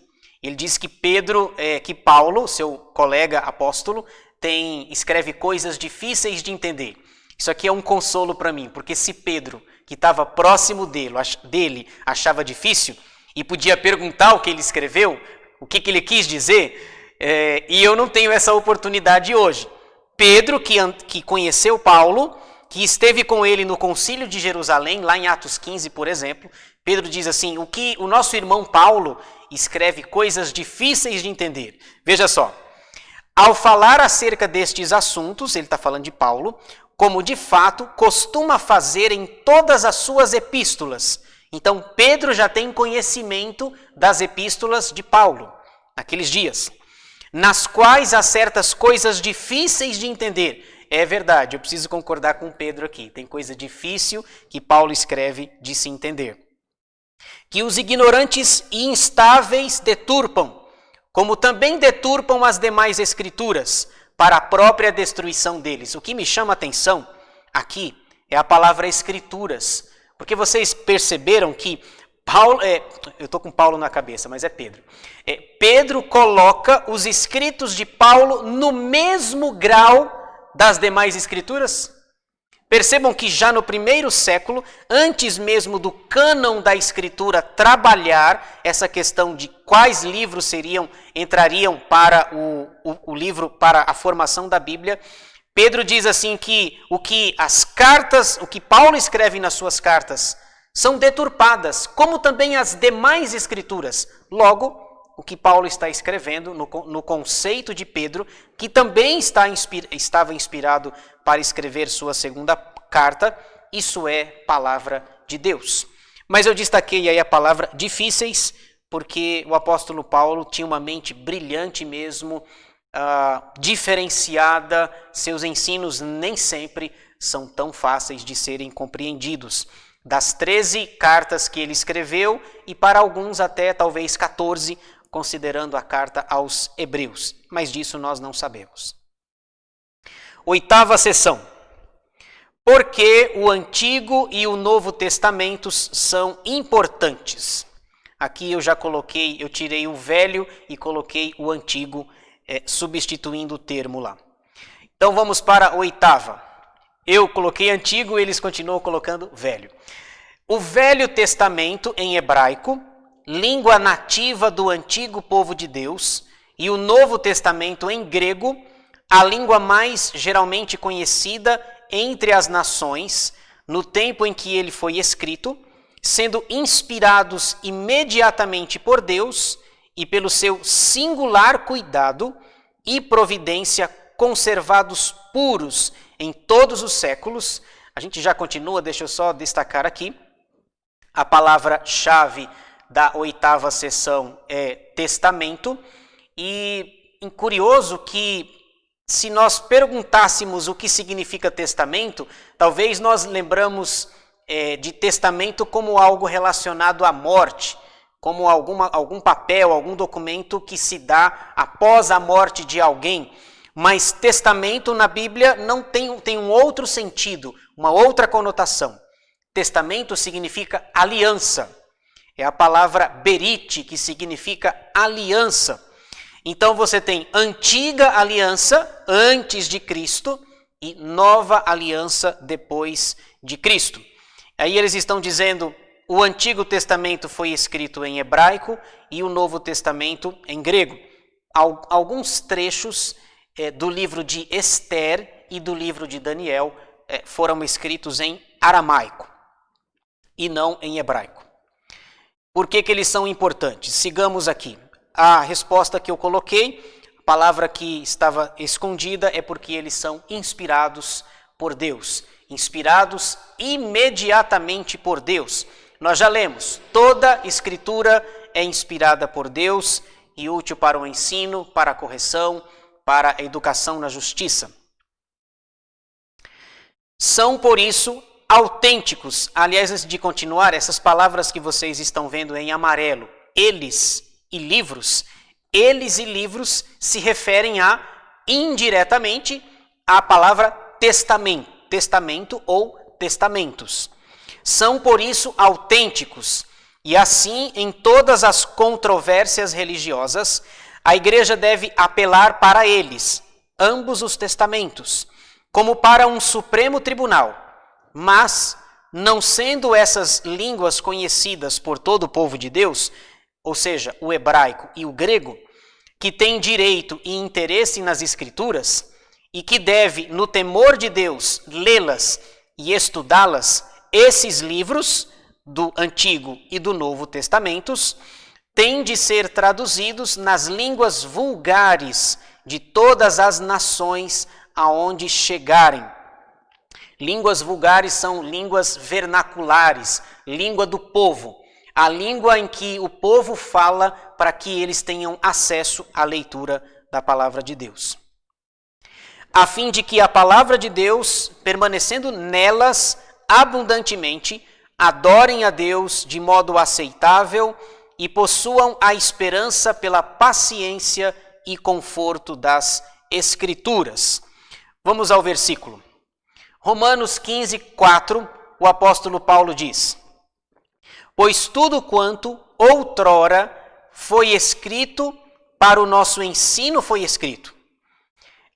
ele diz que que Paulo, seu colega apóstolo, escreve coisas difíceis de entender. Isso aqui é um consolo para mim, porque se Pedro, que estava próximo dele, achava difícil e podia perguntar o que ele escreveu, o que ele quis dizer, e eu não tenho essa oportunidade hoje. Pedro, que conheceu Paulo, que esteve com ele no concílio de Jerusalém, lá em Atos 15, por exemplo, Pedro diz assim, o nosso irmão Paulo escreve coisas difíceis de entender. Veja só, ao falar acerca destes assuntos, ele está falando de Paulo, como de fato costuma fazer em todas as suas epístolas. Então, Pedro já tem conhecimento das epístolas de Paulo, naqueles dias, nas quais há certas coisas difíceis de entender. É verdade, eu preciso concordar com Pedro aqui. Tem coisa difícil que Paulo escreve de se entender. Que os ignorantes e instáveis deturpam, como também deturpam as demais escrituras, para a própria destruição deles. O que me chama a atenção aqui é a palavra escrituras, porque vocês perceberam que Paulo, eu estou com Paulo na cabeça, mas é Pedro. Pedro coloca os escritos de Paulo no mesmo grau das demais escrituras. Percebam que já no primeiro século, antes mesmo do cânon da escritura trabalhar essa questão de quais livros entrariam para o livro, para a formação da Bíblia, Pedro diz assim que o que Paulo escreve nas suas cartas são deturpadas, como também as demais escrituras. Logo, o que Paulo está escrevendo no conceito de Pedro, que também estava inspirado para escrever sua segunda carta, isso é palavra de Deus. Mas eu destaquei aí a palavra difíceis, porque o apóstolo Paulo tinha uma mente brilhante mesmo, diferenciada, seus ensinos nem sempre são tão fáceis de serem compreendidos. Das 13 cartas que ele escreveu, e para alguns até talvez 14, considerando a carta aos Hebreus, mas disso nós não sabemos. 8ª sessão. Por que o Antigo e o Novo Testamentos são importantes? Aqui eu já coloquei, eu tirei o Velho e coloquei o Antigo, substituindo o termo lá. Então vamos para a oitava. Eu coloquei Antigo, eles continuam colocando Velho. O Velho Testamento em hebraico, língua nativa do antigo povo de Deus, e o Novo Testamento em grego, a língua mais geralmente conhecida entre as nações, no tempo em que ele foi escrito, sendo inspirados imediatamente por Deus e pelo seu singular cuidado e providência conservados puros em todos os séculos. A gente já continua, deixa eu só destacar aqui. A palavra-chave da oitava sessão é testamento. E curioso que se nós perguntássemos o que significa testamento, talvez nós lembramos de testamento como algo relacionado à morte, como algum papel, algum documento que se dá após a morte de alguém. Mas testamento na Bíblia não tem um outro sentido, uma outra conotação. Testamento significa aliança. É a palavra berite, que significa aliança. Então você tem antiga aliança antes de Cristo e nova aliança depois de Cristo. Aí eles estão dizendo o Antigo Testamento foi escrito em hebraico e o Novo Testamento em grego. Alguns trechos do livro de Ester e do livro de Daniel foram escritos em aramaico e não em hebraico. Por que eles são importantes? Sigamos aqui. A resposta que eu coloquei, a palavra que estava escondida, é porque eles são inspirados por Deus. Inspirados imediatamente por Deus. Nós já lemos, toda escritura é inspirada por Deus e útil para o ensino, para a correção, para a educação na justiça. São, por isso, autênticos. Aliás, antes de continuar, essas palavras que vocês estão vendo em amarelo, eles e livros se referem indiretamente à palavra testamento ou testamentos. São, por isso, autênticos. E assim, em todas as controvérsias religiosas, a igreja deve apelar para eles, ambos os testamentos, como para um supremo tribunal. Mas, não sendo essas línguas conhecidas por todo o povo de Deus, ou seja, o hebraico e o grego, que tem direito e interesse nas escrituras e que deve, no temor de Deus, lê-las e estudá-las, esses livros do Antigo e do Novo Testamentos têm de ser traduzidos nas línguas vulgares de todas as nações aonde chegarem. Línguas vulgares são línguas vernaculares, língua do povo. A língua em que o povo fala para que eles tenham acesso à leitura da palavra de Deus. A fim de que a palavra de Deus, permanecendo nelas abundantemente, adorem a Deus de modo aceitável e possuam a esperança pela paciência e conforto das Escrituras. Vamos ao versículo. Romanos 15, 4, o apóstolo Paulo diz: pois tudo quanto outrora foi escrito para o nosso ensino foi escrito,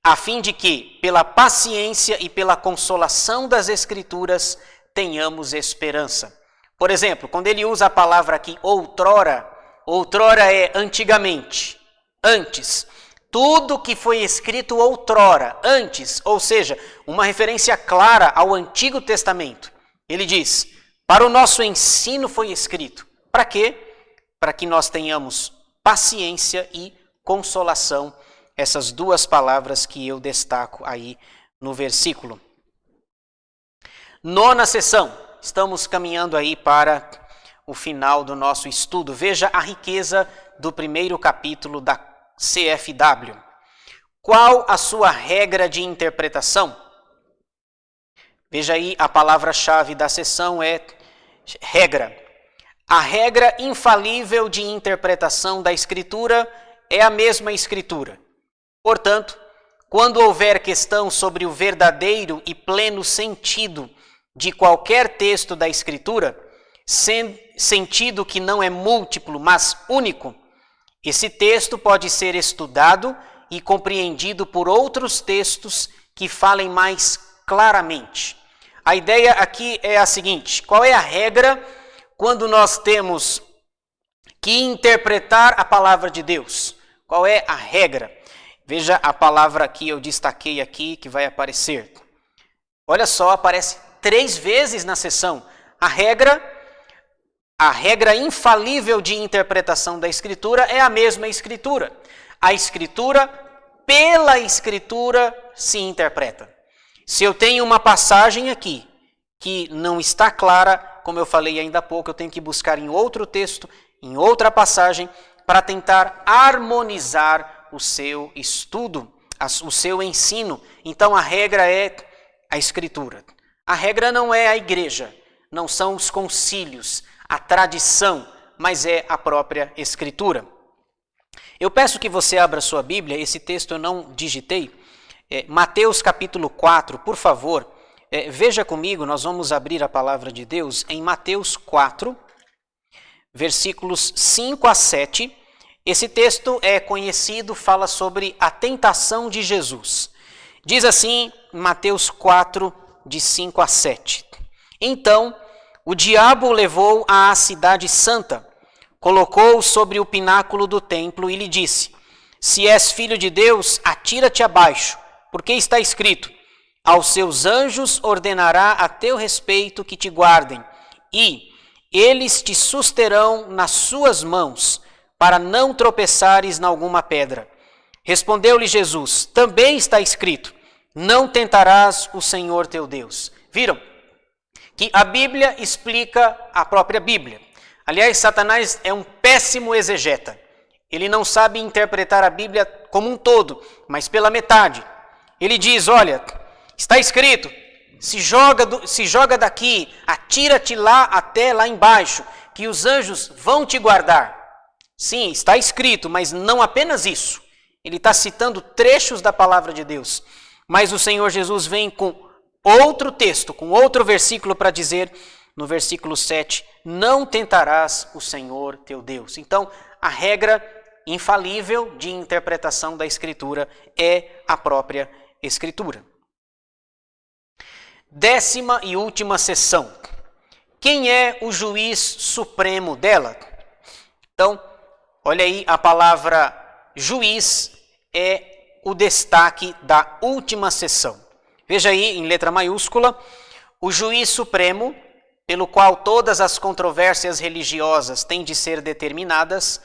a fim de que, pela paciência e pela consolação das Escrituras, tenhamos esperança. Por exemplo, quando ele usa a palavra aqui outrora é antigamente, antes. Tudo que foi escrito outrora, antes, ou seja, uma referência clara ao Antigo Testamento. Ele diz: para o nosso ensino foi escrito. Para quê? Para que nós tenhamos paciência e consolação. Essas duas palavras que eu destaco aí no versículo. Nona sessão. Estamos caminhando aí para o final do nosso estudo. Veja a riqueza do primeiro capítulo da CFW. Qual a sua regra de interpretação? Veja aí, a palavra-chave da sessão é regra. A regra infalível de interpretação da Escritura é a mesma Escritura. Portanto, quando houver questão sobre o verdadeiro e pleno sentido de qualquer texto da Escritura, sentido que não é múltiplo, mas único, esse texto pode ser estudado e compreendido por outros textos que falem mais claramente. A ideia aqui é a seguinte: qual é a regra quando nós temos que interpretar a palavra de Deus? Qual é a regra? Veja a palavra que eu destaquei aqui, que vai aparecer. Olha só, aparece 3 vezes na sessão. A regra infalível de interpretação da Escritura é a mesma Escritura. A Escritura, pela Escritura, se interpreta. Se eu tenho uma passagem aqui que não está clara, como eu falei ainda há pouco, eu tenho que buscar em outro texto, em outra passagem, para tentar harmonizar o seu estudo, o seu ensino. Então a regra é a Escritura. A regra não é a igreja, não são os concílios, a tradição, mas é a própria Escritura. Eu peço que você abra sua Bíblia, esse texto eu não digitei, Mateus capítulo 4, por favor, veja comigo, nós vamos abrir a palavra de Deus em Mateus 4, versículos 5 a 7. Esse texto é conhecido, fala sobre a tentação de Jesus. Diz assim, Mateus 4, de 5 a 7. Então, o diabo o levou à cidade santa, colocou-o sobre o pináculo do templo e lhe disse: se és filho de Deus, atira-te abaixo, porque está escrito: aos seus anjos ordenará a teu respeito que te guardem, e eles te susterão nas suas mãos, para não tropeçares em alguma pedra. Respondeu-lhe Jesus: também está escrito: não tentarás o Senhor teu Deus. Viram que a Bíblia explica a própria Bíblia. Aliás, Satanás é um péssimo exegeta. Ele não sabe interpretar a Bíblia como um todo, mas pela metade. Ele diz: olha, está escrito, se joga daqui, atira-te lá até lá embaixo, que os anjos vão te guardar. Sim, está escrito, mas não apenas isso. Ele está citando trechos da palavra de Deus. Mas o Senhor Jesus vem com outro texto, com outro versículo para dizer, no versículo 7, não tentarás o Senhor teu Deus. Então, a regra infalível de interpretação da Escritura é a própria Escritura. 10ª e última sessão. Quem é o juiz supremo dela? Então, olha aí, a palavra juiz é o destaque da última sessão. Veja aí, em letra maiúscula, o juiz supremo, pelo qual todas as controvérsias religiosas têm de ser determinadas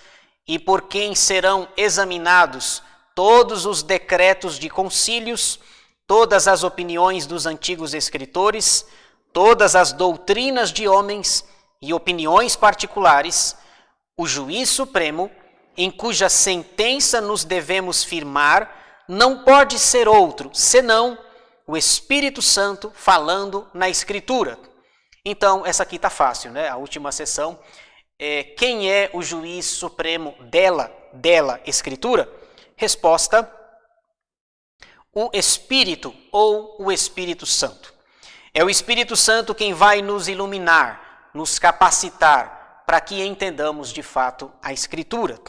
e por quem serão examinados todos os decretos de concílios, todas as opiniões dos antigos escritores, todas as doutrinas de homens e opiniões particulares, o juiz supremo, em cuja sentença nos devemos firmar, não pode ser outro, senão o Espírito Santo falando na Escritura. Então, essa aqui está fácil, né? A última sessão. Quem é o juiz supremo dela, Escritura? Resposta: o Espírito ou o Espírito Santo. É o Espírito Santo quem vai nos iluminar, nos capacitar, para que entendamos de fato a Escritura.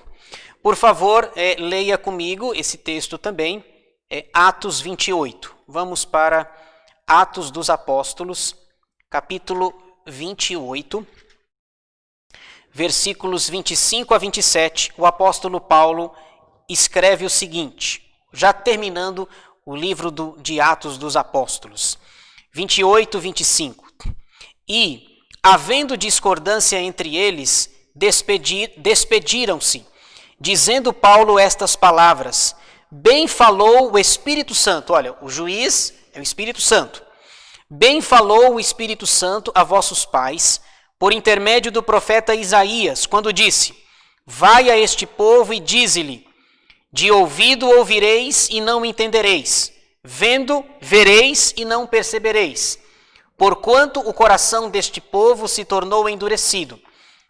Por favor, leia comigo esse texto também, Atos 28. Vamos para Atos dos Apóstolos, capítulo 28, versículos 25 a 27. O apóstolo Paulo escreve o seguinte, já terminando o livro de Atos dos Apóstolos. 28, 25. E, havendo discordância entre eles, despediram-se, dizendo Paulo estas palavras: bem falou o Espírito Santo. Olha, o juiz é o Espírito Santo. Bem falou o Espírito Santo a vossos pais, por intermédio do profeta Isaías, quando disse: vai a este povo e dize-lhe: de ouvido ouvireis e não entendereis, vendo vereis e não percebereis, porquanto o coração deste povo se tornou endurecido.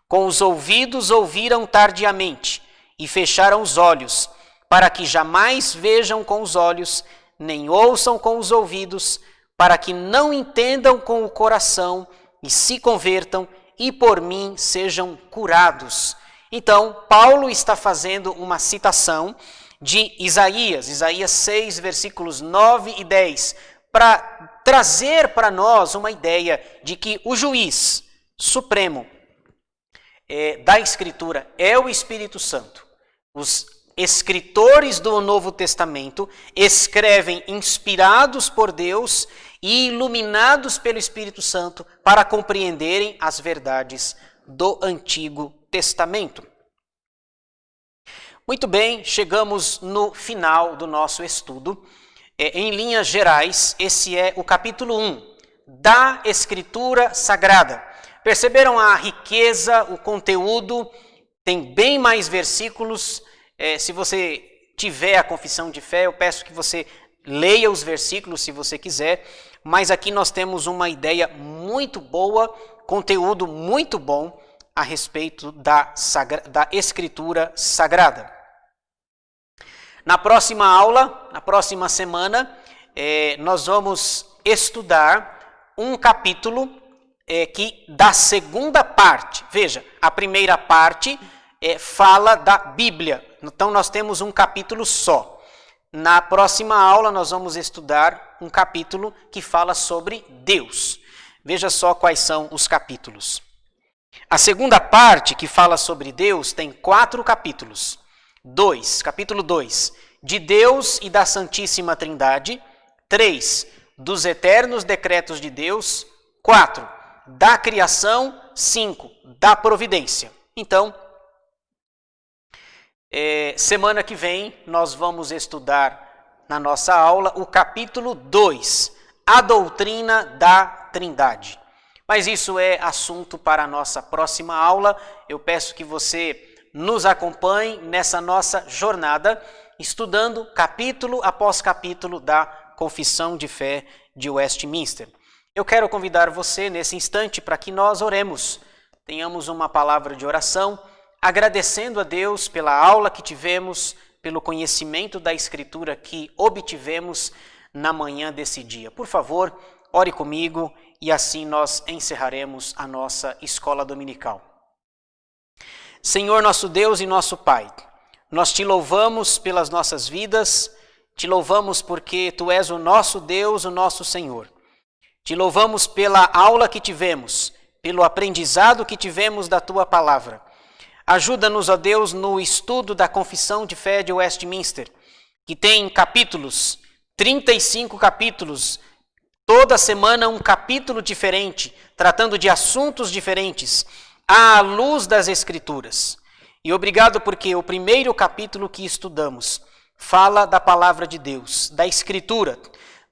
Com os ouvidos ouviram tardiamente e fecharam os olhos, para que jamais vejam com os olhos, nem ouçam com os ouvidos, para que não entendam com o coração e se convertam e por mim sejam curados. Então, Paulo está fazendo uma citação de Isaías 6, versículos 9 e 10, para trazer para nós uma ideia de que o juiz supremo da Escritura é o Espírito Santo. Os escritores do Novo Testamento escrevem inspirados por Deus e iluminados pelo Espírito Santo para compreenderem as verdades do Antigo Testamento. Muito bem, chegamos no final do nosso estudo. Em linhas gerais, esse é o capítulo 1 da Escritura Sagrada. Perceberam a riqueza, o conteúdo? Tem bem mais versículos. Se você tiver a confissão de fé, eu peço que você leia os versículos se você quiser. Mas aqui nós temos uma ideia muito boa, conteúdo muito bom a respeito da Escritura Sagrada. Na próxima aula, na próxima semana, nós vamos estudar um capítulo da segunda parte. Veja, a primeira parte fala da Bíblia. Então nós temos um capítulo só. Na próxima aula nós vamos estudar um capítulo que fala sobre Deus. Veja só quais são os capítulos. A segunda parte, que fala sobre Deus, tem 4 capítulos. Capítulo 2, de Deus e da Santíssima Trindade. 3, dos eternos decretos de Deus. 4, da criação. 5, da providência. Então, semana que vem nós vamos estudar na nossa aula o capítulo 2, a doutrina da Trindade. Mas isso é assunto para a nossa próxima aula. Eu peço que você nos acompanhe nessa nossa jornada, estudando capítulo após capítulo da Confissão de Fé de Westminster. Eu quero convidar você nesse instante para que nós oremos, tenhamos uma palavra de oração, agradecendo a Deus pela aula que tivemos, pelo conhecimento da Escritura que obtivemos na manhã desse dia. Por favor, ore comigo e assim nós encerraremos a nossa escola dominical. Senhor nosso Deus e nosso Pai, nós te louvamos pelas nossas vidas, te louvamos porque Tu és o nosso Deus, o nosso Senhor. Te louvamos pela aula que tivemos, pelo aprendizado que tivemos da Tua palavra. Ajuda-nos, ó Deus, no estudo da Confissão de Fé de Westminster, que tem capítulos, 35 capítulos, toda semana um capítulo diferente, tratando de assuntos diferentes, à luz das Escrituras. E obrigado porque o primeiro capítulo que estudamos fala da palavra de Deus, da Escritura.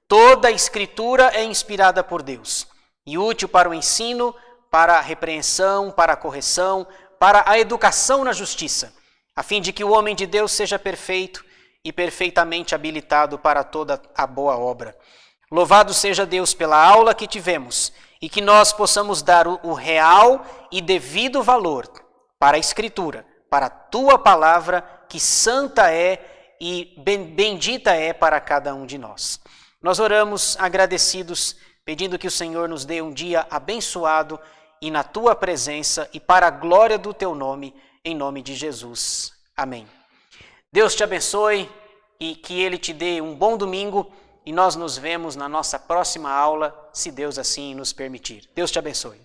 Toda a Escritura é inspirada por Deus e útil para o ensino, para a repreensão, para a correção, para a educação na justiça, a fim de que o homem de Deus seja perfeito e perfeitamente habilitado para toda a boa obra. Louvado seja Deus pela aula que tivemos e que nós possamos dar o real e devido valor para a Escritura, para a Tua palavra, que santa é e bendita é para cada um de nós. Nós oramos agradecidos, pedindo que o Senhor nos dê um dia abençoado e na Tua presença e para a glória do Teu nome, em nome de Jesus. Amém. Deus te abençoe e que Ele te dê um bom domingo e nós nos vemos na nossa próxima aula, se Deus assim nos permitir. Deus te abençoe.